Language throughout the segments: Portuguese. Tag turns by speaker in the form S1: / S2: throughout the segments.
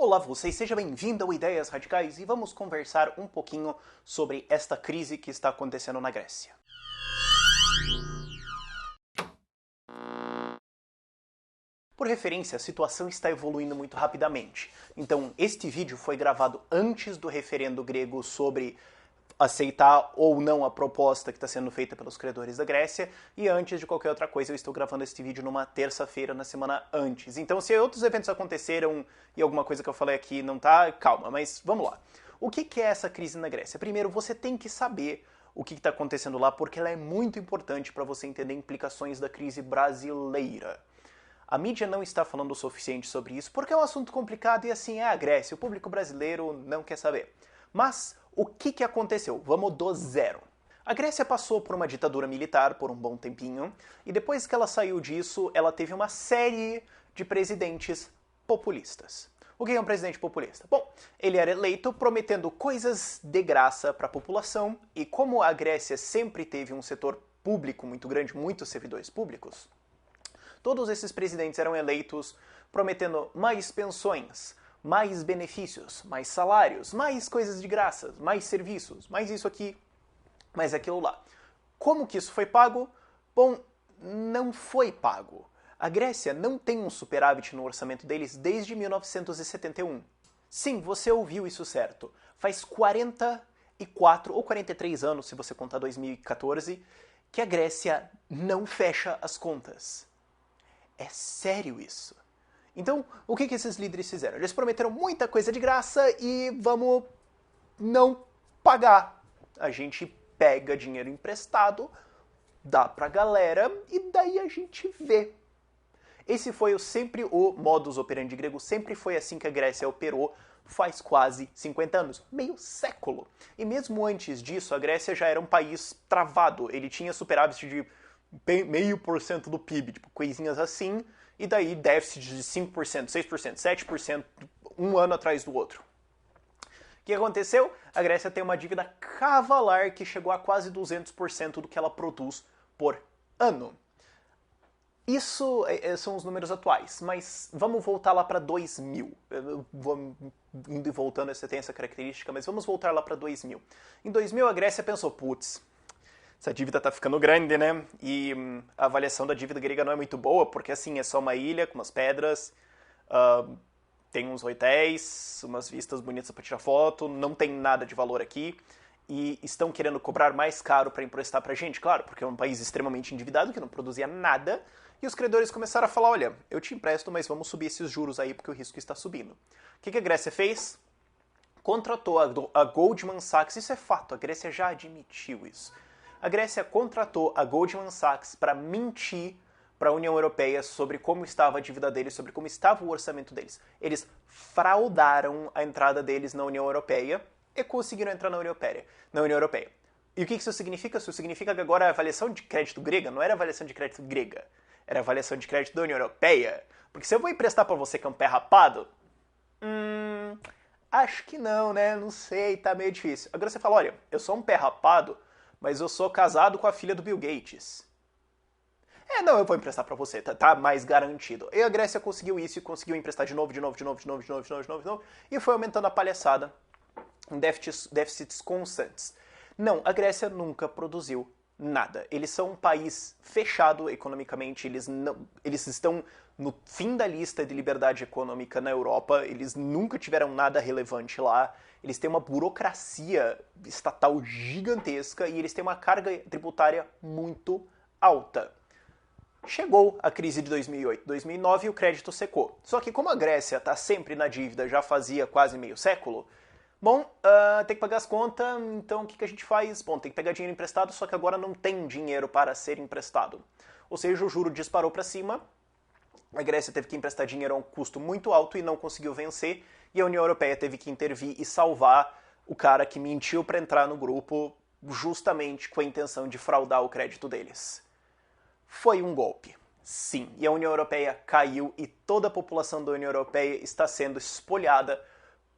S1: Olá você, seja bem-vindo ao Ideias Radicais e vamos conversar um pouquinho sobre esta crise que está acontecendo na Grécia. Por referência, a situação está evoluindo muito rapidamente. Então, este vídeo foi gravado antes do referendo grego sobre aceitar ou não a proposta que está sendo feita pelos credores da Grécia, e antes de qualquer outra coisa eu estou gravando este vídeo numa terça-feira, na semana antes. Então se outros eventos aconteceram e alguma coisa que eu falei aqui não tá, calma, mas vamos lá. O que é essa crise na Grécia? Primeiro, você tem que saber o que está acontecendo lá, porque ela é muito importante para você entender implicações da crise brasileira. A mídia não está falando o suficiente sobre isso, porque é um assunto complicado e assim é a Grécia, o público brasileiro não quer saber. Mas o que aconteceu? Vamos do zero. A Grécia passou por uma ditadura militar por um bom tempinho, e depois que ela saiu disso, ela teve uma série de presidentes populistas. O que é um presidente populista? Bom, ele era eleito prometendo coisas de graça para a população, e como a Grécia sempre teve um setor público muito grande, muitos servidores públicos, todos esses presidentes eram eleitos prometendo mais pensões, mais benefícios, mais salários, mais coisas de graça, mais serviços, mais isso aqui, mais aquilo lá. Como que isso foi pago? Bom, não foi pago. A Grécia não tem um superávit no orçamento deles desde 1971. Sim, você ouviu isso certo. Faz 44 ou 43 anos, se você contar 2014, que a Grécia não fecha as contas. É sério isso. Então, o que esses líderes fizeram? Eles prometeram muita coisa de graça e vamos não pagar. A gente pega dinheiro emprestado, dá pra galera e daí a gente vê. Esse foi sempre o modus operandi grego, sempre foi assim que a Grécia operou faz quase 50 anos, meio século. E mesmo antes disso, a Grécia já era um país travado, ele tinha superávit de 0,5% do PIB, tipo, coisinhas assim, e daí déficit de 5%, 6%, 7%, um ano atrás do outro. O que aconteceu? A Grécia tem uma dívida cavalar que chegou a quase 200% do que ela produz por ano. Isso são os números atuais, mas vamos voltar lá para 2000. Indo e voltando, você tem essa característica, mas vamos voltar lá para 2000. Em 2000 a Grécia pensou, putz, essa dívida tá ficando grande, né? E a avaliação da dívida grega não é muito boa, porque assim, é só uma ilha com umas pedras, tem uns hotéis, umas vistas bonitas para tirar foto, não tem nada de valor aqui, e estão querendo cobrar mais caro para emprestar pra gente, claro, porque é um país extremamente endividado, que não produzia nada, e os credores começaram a falar, olha, eu te empresto, mas vamos subir esses juros aí, porque o risco está subindo. O que a Grécia fez? Contratou a Goldman Sachs, isso é fato, a Grécia já admitiu isso. A Grécia contratou a Goldman Sachs para mentir para a União Europeia sobre como estava a dívida deles, sobre como estava o orçamento deles. Eles fraudaram a entrada deles na União Europeia e conseguiram entrar na União Europeia. E o que isso significa? Isso significa que agora a avaliação de crédito grega não era avaliação de crédito grega, era avaliação de crédito da União Europeia. Porque se eu vou emprestar para você que é um pé rapado, acho que não, né? Não sei, tá meio difícil. Agora você fala, olha, eu sou um pé rapado, mas eu sou casado com a filha do Bill Gates. Não, eu vou emprestar pra você, tá mais garantido. E a Grécia conseguiu isso e conseguiu emprestar de novo, e foi aumentando a palhaçada em déficits constantes. Não, a Grécia nunca produziu nada. Eles são um país fechado economicamente, eles estão no fim da lista de liberdade econômica na Europa, eles nunca tiveram nada relevante lá, eles têm uma burocracia estatal gigantesca e eles têm uma carga tributária muito alta. Chegou a crise de 2008, 2009 e o crédito secou. Só que como a Grécia está sempre na dívida já fazia quase meio século, bom, tem que pagar as contas, então o que a gente faz? Bom, tem que pegar dinheiro emprestado, só que agora não tem dinheiro para ser emprestado. Ou seja, o juro disparou para cima, a Grécia teve que emprestar dinheiro a um custo muito alto e não conseguiu vencer, e a União Europeia teve que intervir e salvar o cara que mentiu para entrar no grupo justamente com a intenção de fraudar o crédito deles. Foi um golpe, sim, e a União Europeia caiu e toda a população da União Europeia está sendo espolhada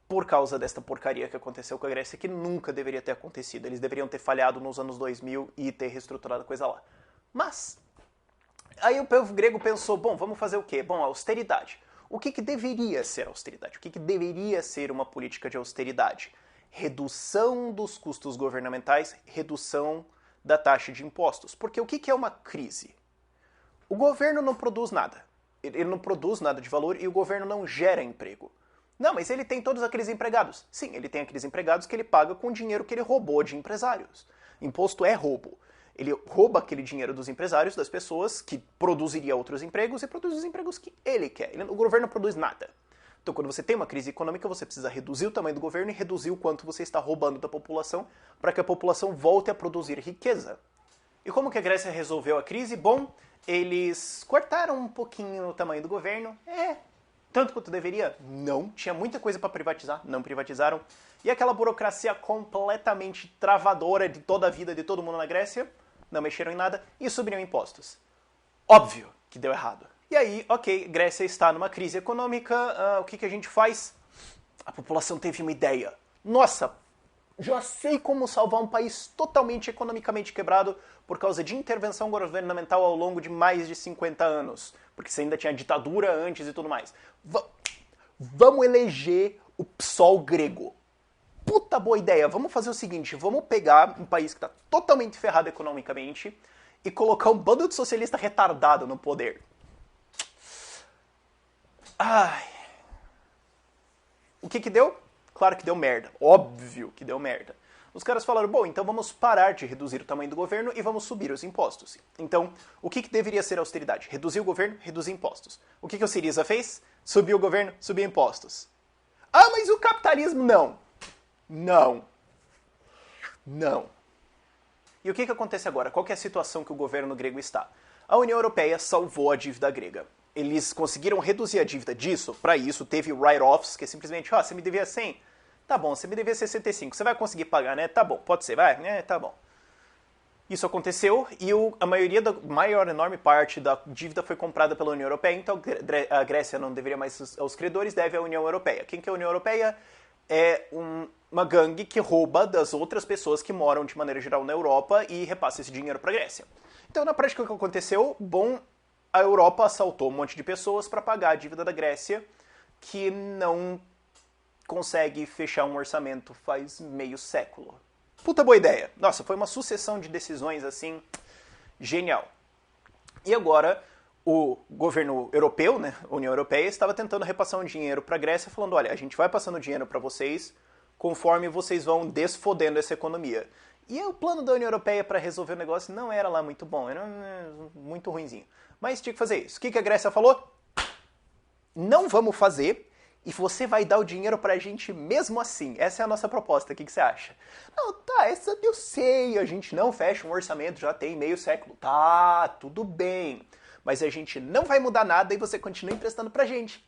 S1: por causa desta porcaria que aconteceu com a Grécia, que nunca deveria ter acontecido. Eles deveriam ter falhado nos anos 2000 e ter reestruturado a coisa lá. Mas aí o povo grego pensou, bom, vamos fazer o quê? Bom, austeridade. O que deveria ser austeridade? O que deveria ser uma política de austeridade? Redução dos custos governamentais, redução da taxa de impostos. Porque o que é uma crise? O governo não produz nada. Ele não produz nada de valor e o governo não gera emprego. Não, mas ele tem todos aqueles empregados. Sim, ele tem aqueles empregados que ele paga com o dinheiro que ele roubou de empresários. Imposto é roubo. Ele rouba aquele dinheiro dos empresários, das pessoas, que produziria outros empregos, e produz os empregos que ele quer. O governo não produz nada. Então, quando você tem uma crise econômica, você precisa reduzir o tamanho do governo e reduzir o quanto você está roubando da população para que a população volte a produzir riqueza. E como que a Grécia resolveu a crise? Bom, eles cortaram um pouquinho o tamanho do governo. Tanto quanto deveria? Não. Tinha muita coisa para privatizar, não privatizaram. E aquela burocracia completamente travadora de toda a vida de todo mundo na Grécia, não mexeram em nada e subiram impostos. Óbvio que deu errado. E aí, ok, Grécia está numa crise econômica, o que a gente faz? A população teve uma ideia. Nossa, já sei como salvar um país totalmente economicamente quebrado por causa de intervenção governamental ao longo de mais de 50 anos. Porque você ainda tinha ditadura antes e tudo mais. Vamos eleger o PSOL grego. Puta boa ideia. Vamos fazer o seguinte, vamos pegar um país que está totalmente ferrado economicamente e colocar um bando de socialista retardado no poder. Ai. O que deu? Claro que deu merda. Óbvio que deu merda. Os caras falaram, bom, então vamos parar de reduzir o tamanho do governo e vamos subir os impostos. Então, o que deveria ser austeridade? Reduzir o governo, reduzir impostos. O que o Syriza fez? Subiu o governo, subiu impostos. Ah, mas o capitalismo não. Não. Não. E o que acontece agora? Qual que é a situação que o governo grego está? A União Europeia salvou a dívida grega. Eles conseguiram reduzir a dívida disso. Para isso, teve write-offs, que é simplesmente, você me devia 100. Tá bom, você me devia 65. Você vai conseguir pagar, né? Tá bom, pode ser, vai? Tá bom. Isso aconteceu e a maioria enorme parte da dívida foi comprada pela União Europeia, então a Grécia não deveria mais aos credores, deve à União Europeia. Quem que é a União Europeia? É uma gangue que rouba das outras pessoas que moram de maneira geral na Europa e repassa esse dinheiro para a Grécia. Então, na prática, o que aconteceu? Bom, a Europa assaltou um monte de pessoas para pagar a dívida da Grécia, que não consegue fechar um orçamento faz meio século. Puta boa ideia. Nossa, foi uma sucessão de decisões, assim, genial. E agora, o governo europeu, né, a União Europeia, estava tentando repassar um dinheiro para a Grécia, falando, olha, a gente vai passando dinheiro para vocês conforme vocês vão desfodendo essa economia. E o plano da União Europeia para resolver o negócio não era lá muito bom, era muito ruinzinho. Mas tinha que fazer isso. O que a Grécia falou? Não vamos fazer, e você vai dar o dinheiro pra gente mesmo assim. Essa é a nossa proposta. O que você acha? Não, tá, essa eu sei. A gente não fecha um orçamento, já tem meio século. Tá, tudo bem. Mas a gente não vai mudar nada e você continua emprestando pra gente.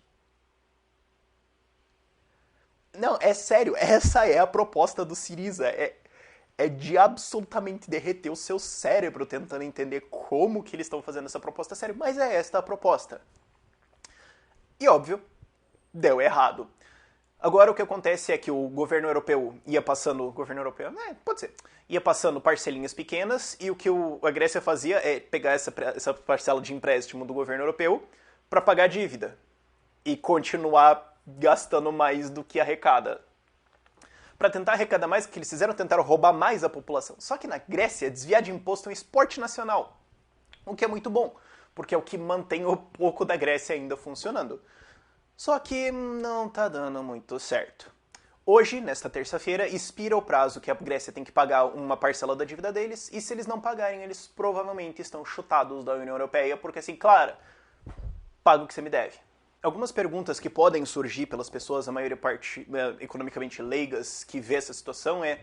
S1: Não, é sério. Essa é a proposta do Syriza. É de absolutamente derreter o seu cérebro tentando entender como que eles estão fazendo essa proposta sério. Mas é esta a proposta. E óbvio, deu errado. Agora o que acontece é que o governo europeu ia passando... Governo europeu? Pode ser. Ia passando parcelinhas pequenas e o que a Grécia fazia é pegar essa parcela de empréstimo do governo europeu para pagar a dívida. E continuar gastando mais do que arrecada. Para tentar arrecadar mais, o que eles fizeram? Tentaram roubar mais a população. Só que na Grécia, desviar de imposto é um esporte nacional. O que é muito bom, porque é o que mantém o pouco da Grécia ainda funcionando. Só que não tá dando muito certo. Hoje, nesta terça-feira, expira o prazo que a Grécia tem que pagar uma parcela da dívida deles, e se eles não pagarem, eles provavelmente estão chutados da União Europeia, porque assim, claro, paga o que você me deve. Algumas perguntas que podem surgir pelas pessoas, a maioria parte economicamente leigas, que vê essa situação é: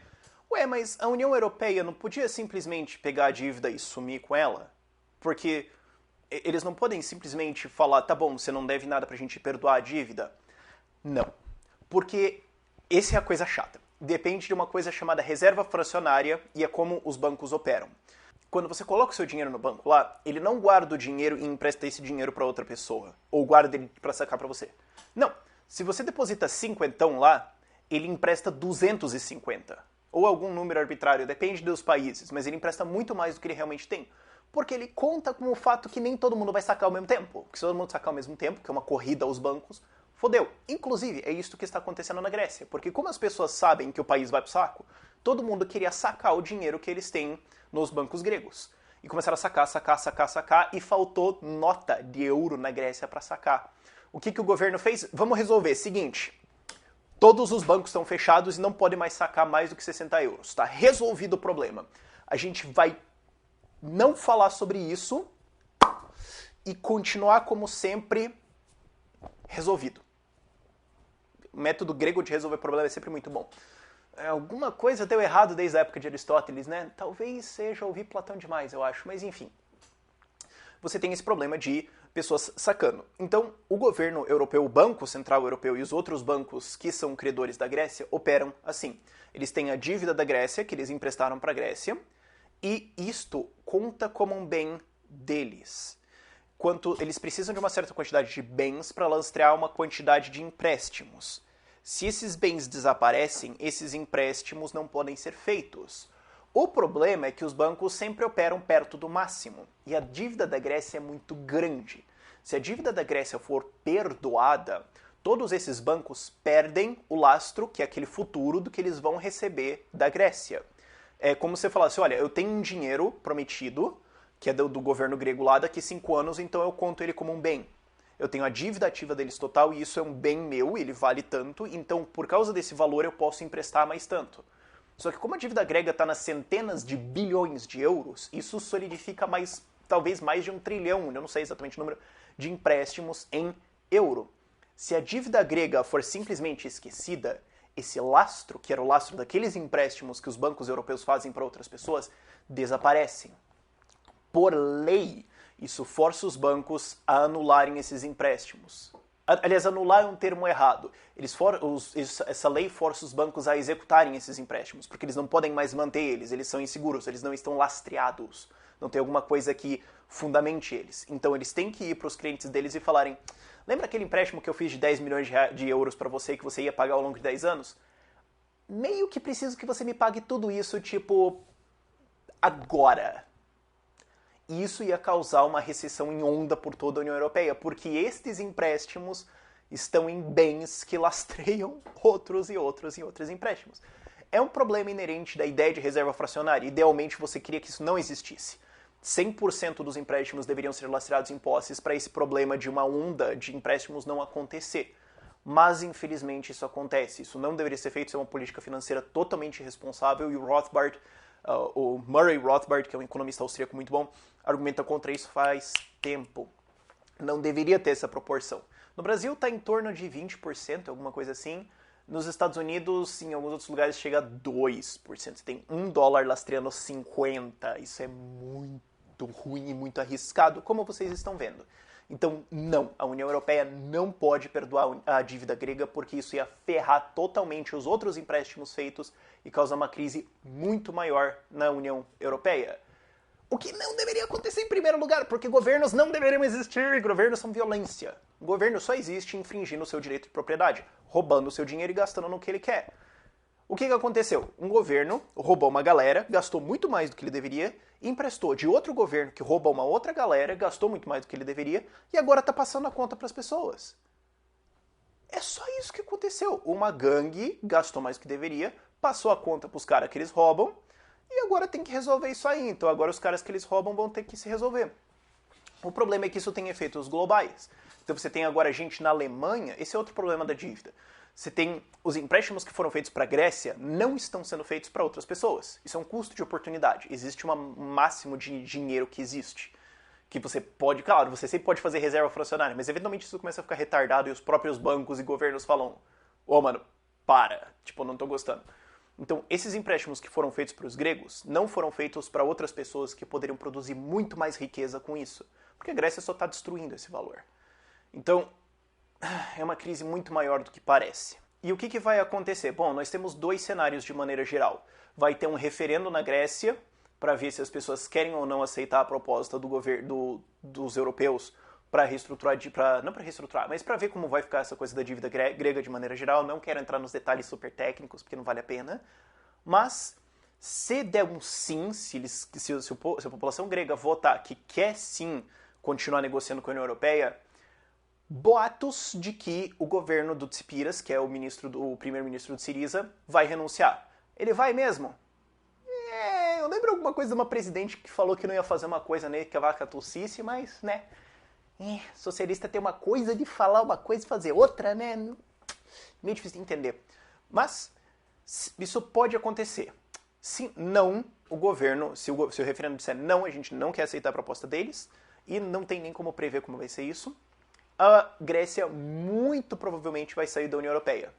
S1: mas a União Europeia não podia simplesmente pegar a dívida e sumir com ela? Porque eles não podem simplesmente falar, tá bom, você não deve nada pra gente perdoar a dívida. Não. Porque essa é a coisa chata. Depende de uma coisa chamada reserva fracionária e é como os bancos operam. Quando você coloca o seu dinheiro no banco lá, ele não guarda o dinheiro e empresta esse dinheiro para outra pessoa. Ou guarda ele para sacar para você. Não. Se você deposita 50 lá, ele empresta 250. Ou algum número arbitrário, depende dos países, mas ele empresta muito mais do que ele realmente tem. Porque ele conta com o fato que nem todo mundo vai sacar ao mesmo tempo. Porque se todo mundo sacar ao mesmo tempo, que é uma corrida aos bancos, fodeu. Inclusive, é isso que está acontecendo na Grécia. Porque como as pessoas sabem que o país vai pro saco, todo mundo queria sacar o dinheiro que eles têm nos bancos gregos. E começaram a sacar, e faltou nota de euro na Grécia para sacar. O que o governo fez? Vamos resolver. Seguinte, todos os bancos estão fechados e não podem mais sacar mais do que 60 euros. Está resolvido o problema. A gente vai não falar sobre isso e continuar como sempre resolvido. O método grego de resolver problema é sempre muito bom. Alguma coisa deu errado desde a época de Aristóteles, né? Talvez seja ouvir Platão demais, eu acho, mas enfim. Você tem esse problema de pessoas sacando. Então, o governo europeu, o Banco Central Europeu e os outros bancos que são credores da Grécia operam assim. Eles têm a dívida da Grécia, que eles emprestaram para a Grécia, e isto conta como um bem deles. Quanto eles precisam de uma certa quantidade de bens para lastrear uma quantidade de empréstimos. Se esses bens desaparecem, esses empréstimos não podem ser feitos. O problema é que os bancos sempre operam perto do máximo, e a dívida da Grécia é muito grande. Se a dívida da Grécia for perdoada, todos esses bancos perdem o lastro, que é aquele futuro do que eles vão receber da Grécia. É como se você falasse, olha, eu tenho um dinheiro prometido, que é do governo grego lá, daqui 5 anos, então eu conto ele como um bem. Eu tenho a dívida ativa deles total e isso é um bem meu, ele vale tanto, então por causa desse valor eu posso emprestar mais tanto. Só que como a dívida grega está nas centenas de bilhões de euros, isso solidifica talvez mais de 1 trilhão, eu não sei exatamente o número, de empréstimos em euro. Se a dívida grega for simplesmente esquecida, esse lastro, que era o lastro daqueles empréstimos que os bancos europeus fazem para outras pessoas, desaparecem. Por lei, isso força os bancos a anularem esses empréstimos. Aliás, anular é um termo errado. Essa lei força os bancos a executarem esses empréstimos, porque eles não podem mais manter eles são inseguros, eles não estão lastreados. Não tem alguma coisa que fundamente eles. Então eles têm que ir para os clientes deles e falarem, lembra aquele empréstimo que eu fiz de 10 milhões de euros para você que você ia pagar ao longo de 10 anos? Meio que preciso que você me pague tudo isso, tipo, agora. E isso ia causar uma recessão em onda por toda a União Europeia, porque estes empréstimos estão em bens que lastreiam outros e outros e outros empréstimos. É um problema inerente da ideia de reserva fracionária. Idealmente, você queria que isso não existisse. 100% dos empréstimos deveriam ser lastreados em posses para esse problema de uma onda de empréstimos não acontecer. Mas, infelizmente, isso acontece. Isso não deveria ser feito, isso é uma política financeira totalmente irresponsável, e o Rothbard, o Murray Rothbard, que é um economista austríaco muito bom, argumenta contra isso faz tempo. Não deveria ter essa proporção. No Brasil está em torno de 20%, alguma coisa assim. Nos Estados Unidos, em alguns outros lugares, chega a 2%. Você tem $1 lastreando 50. Isso é muito ruim e muito arriscado, como vocês estão vendo. Então, não, a União Europeia não pode perdoar a dívida grega, porque isso ia ferrar totalmente os outros empréstimos feitos e causar uma crise muito maior na União Europeia. O que não deveria acontecer em primeiro lugar, porque governos não deveriam existir, governos são violência. O governo só existe infringindo o seu direito de propriedade, roubando o seu dinheiro e gastando no que ele quer. O que aconteceu? Um governo roubou uma galera, gastou muito mais do que ele deveria, emprestou de outro governo que rouba uma outra galera, gastou muito mais do que ele deveria, e agora está passando a conta para as pessoas. É só isso que aconteceu. Uma gangue gastou mais do que deveria, passou a conta para os caras que eles roubam, e agora tem que resolver isso aí. Então agora os caras que eles roubam vão ter que se resolver. O problema é que isso tem efeitos globais. Então você tem agora gente na Alemanha, esse é outro problema da dívida. Você tem os empréstimos que foram feitos para a Grécia não estão sendo feitos para outras pessoas. Isso é um custo de oportunidade. Existe um máximo de dinheiro que existe. Que você pode, claro, você sempre pode fazer reserva fracionária, mas eventualmente isso começa a ficar retardado e os próprios bancos e governos falam, ô mano, para, tipo, não tô gostando. Então, esses empréstimos que foram feitos para os gregos não foram feitos para outras pessoas que poderiam produzir muito mais riqueza com isso. Porque a Grécia só está destruindo esse valor. Então, é uma crise muito maior do que parece. E o que vai acontecer? Bom, nós temos 2 cenários de maneira geral. Vai ter um referendo na Grécia para ver se as pessoas querem ou não aceitar a proposta do governo dos europeus para reestruturar, não para reestruturar, mas para ver como vai ficar essa coisa da dívida grega de maneira geral. Não quero entrar nos detalhes super técnicos, porque não vale a pena. Mas Se der um sim, se a população grega votar que quer sim continuar negociando com a União Europeia, boatos de que o governo do Tsipiras, que é o primeiro-ministro de Siriza, vai renunciar. Ele vai mesmo? Eu lembro alguma coisa de uma presidente que falou que não ia fazer uma coisa, né, que a vaca tossisse, mas, né, socialista tem uma coisa de falar uma coisa e fazer outra, né, meio difícil de entender. Mas isso pode acontecer. Se não, o governo, se o referendo disser não, a gente não quer aceitar a proposta deles, e não tem nem como prever como vai ser isso, a Grécia muito provavelmente vai sair da União Europeia.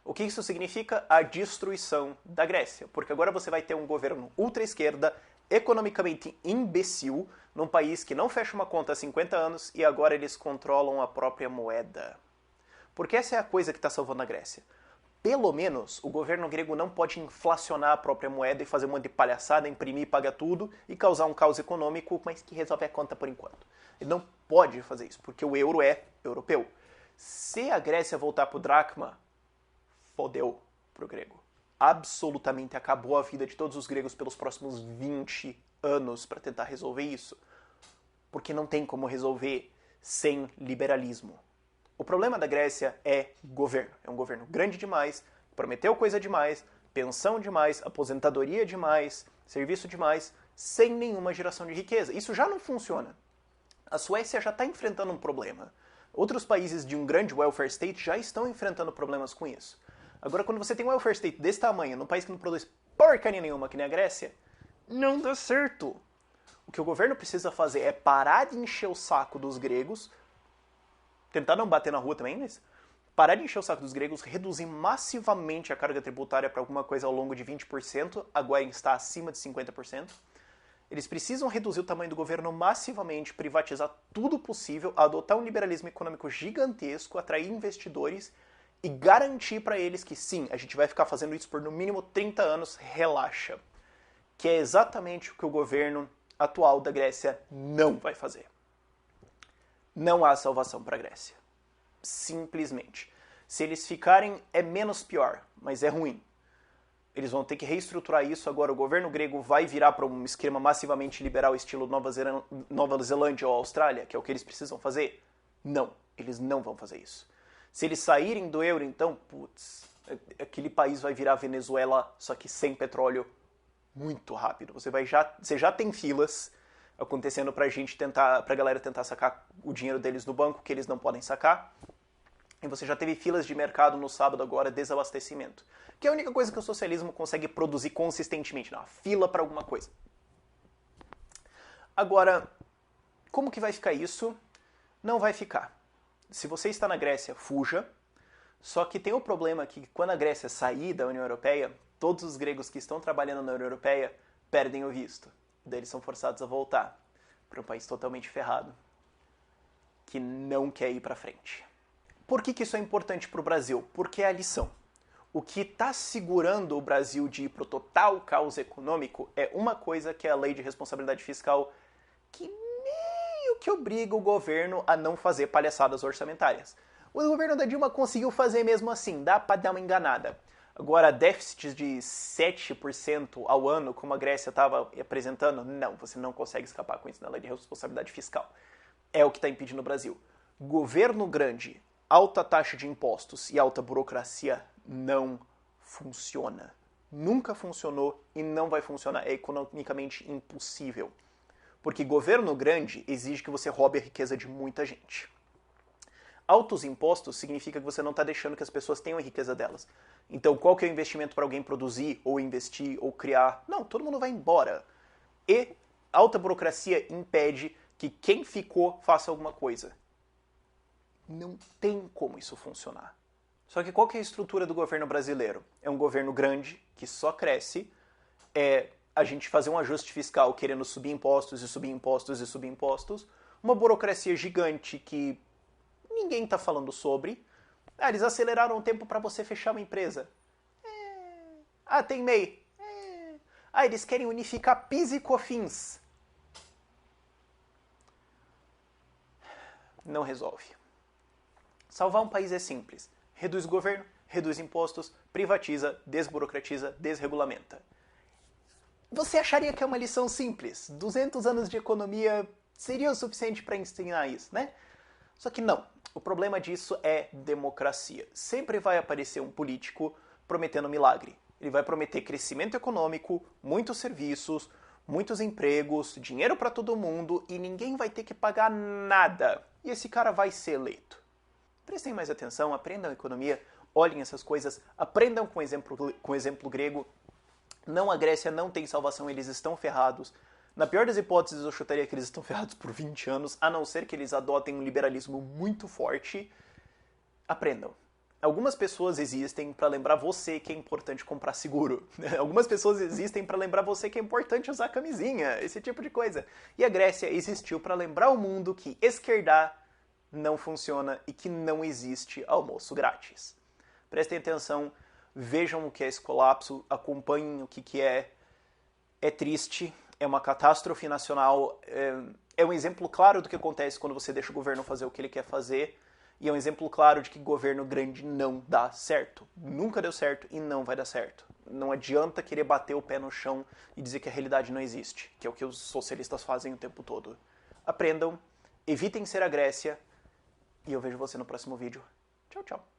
S1: O que isso significa? A destruição da Grécia. Porque agora você vai ter um governo ultra-esquerda, economicamente imbecil, num país que não fecha uma conta há 50 anos e agora eles controlam a própria moeda. Porque essa é a coisa que está salvando a Grécia. Pelo menos, o governo grego não pode inflacionar a própria moeda e fazer um monte de palhaçada, imprimir, pagar tudo e causar um caos econômico, mas que resolve a conta por enquanto. Ele não pode fazer isso, porque o euro é europeu. Se a Grécia voltar pro dracma, fodeu pro grego. Absolutamente acabou a vida de todos os gregos pelos próximos 20 anos para tentar resolver isso. Porque não tem como resolver sem liberalismo. O problema da Grécia é governo. É um governo grande demais, prometeu coisa demais, pensão demais, aposentadoria demais, serviço demais, sem nenhuma geração de riqueza. Isso já não funciona. A Suécia já está enfrentando um problema. Outros países de um grande welfare state já estão enfrentando problemas com isso. Agora, quando você tem um welfare state desse tamanho, num país que não produz porcaria nenhuma, que nem a Grécia, não dá certo. O que o governo precisa fazer é parar de encher o saco dos gregos, tentar não bater na rua também, mas parar de encher o saco dos gregos, reduzir massivamente a carga tributária para alguma coisa ao longo de 20%, agora está acima de 50%. Eles precisam reduzir o tamanho do governo massivamente, privatizar tudo possível, adotar um liberalismo econômico gigantesco, atrair investidores e garantir para eles que sim, a gente vai ficar fazendo isso por no mínimo 30 anos, relaxa. Que é exatamente o que o governo atual da Grécia não vai fazer. Não há salvação para a Grécia. Simplesmente. Se eles ficarem, é menos pior, mas é ruim. Eles vão ter que reestruturar isso. Agora o governo grego vai virar para um esquema massivamente liberal, estilo Nova Zelândia ou Austrália, que é o que eles precisam fazer? Não, eles não vão fazer isso. Se eles saírem do euro, então, putz, aquele país vai virar Venezuela, só que sem petróleo, muito rápido. Você já tem filas acontecendo pra galera tentar sacar o dinheiro deles no banco, que eles não podem sacar. E você já teve filas de mercado no sábado agora, desabastecimento. Que é a única coisa que o socialismo consegue produzir consistentemente, uma fila para alguma coisa. Agora, como que vai ficar isso? Não vai ficar. Se você está na Grécia, fuja. Só que tem o problema que quando a Grécia sair da União Europeia, todos os gregos que estão trabalhando na União Europeia perdem o visto. Daí eles são forçados a voltar para um país totalmente ferrado, que não quer ir para frente. Por que isso é importante para o Brasil? Porque é a lição. O que está segurando o Brasil de ir para o total caos econômico é uma coisa que é a lei de responsabilidade fiscal, que meio que obriga o governo a não fazer palhaçadas orçamentárias. O governo da Dilma conseguiu fazer mesmo assim, dá para dar uma enganada. Agora, déficits de 7% ao ano, como a Grécia estava apresentando, não, você não consegue escapar com isso na lei de responsabilidade fiscal. É o que está impedindo o Brasil. Governo grande, alta taxa de impostos e alta burocracia não funciona. Nunca funcionou e não vai funcionar. É economicamente impossível. Porque governo grande exige que você roube a riqueza de muita gente. Altos impostos significa que você não está deixando que as pessoas tenham a riqueza delas. Então, qual que é o investimento para alguém produzir, ou investir, ou criar? Não, todo mundo vai embora. E alta burocracia impede que quem ficou faça alguma coisa. Não tem como isso funcionar. Só que qual que é a estrutura do governo brasileiro? É um governo grande, que só cresce, é a gente fazer um ajuste fiscal querendo subir impostos e subir impostos e subir impostos, uma burocracia gigante que ninguém está falando sobre. Eles aceleraram o tempo para você fechar uma empresa. Tem MEI. Eles querem unificar PIS e COFINS. Não resolve. Salvar um país é simples. Reduz o governo, reduz impostos, privatiza, desburocratiza, desregulamenta. Você acharia que é uma lição simples? 200 anos de economia seria o suficiente para ensinar isso, né? Só que não. O problema disso é democracia. Sempre vai aparecer um político prometendo milagre. Ele vai prometer crescimento econômico, muitos serviços, muitos empregos, dinheiro para todo mundo e ninguém vai ter que pagar nada. E esse cara vai ser eleito. Prestem mais atenção, aprendam economia, olhem essas coisas, aprendam com o exemplo grego. Não, a Grécia não tem salvação, eles estão ferrados. Na pior das hipóteses, eu chutaria que eles estão ferrados por 20 anos, a não ser que eles adotem um liberalismo muito forte. Aprendam. Algumas pessoas existem para lembrar você que é importante comprar seguro. Algumas pessoas existem para lembrar você que é importante usar camisinha, esse tipo de coisa. E a Grécia existiu para lembrar o mundo que esquerdar não funciona e que não existe almoço grátis. Prestem atenção, vejam o que é esse colapso, acompanhem o que é. É triste, é uma catástrofe nacional, é um exemplo claro do que acontece quando você deixa o governo fazer o que ele quer fazer, e é um exemplo claro de que governo grande não dá certo. Nunca deu certo e não vai dar certo. Não adianta querer bater o pé no chão e dizer que a realidade não existe, que é o que os socialistas fazem o tempo todo. Aprendam, evitem ser a Grécia, e eu vejo você no próximo vídeo. Tchau, tchau.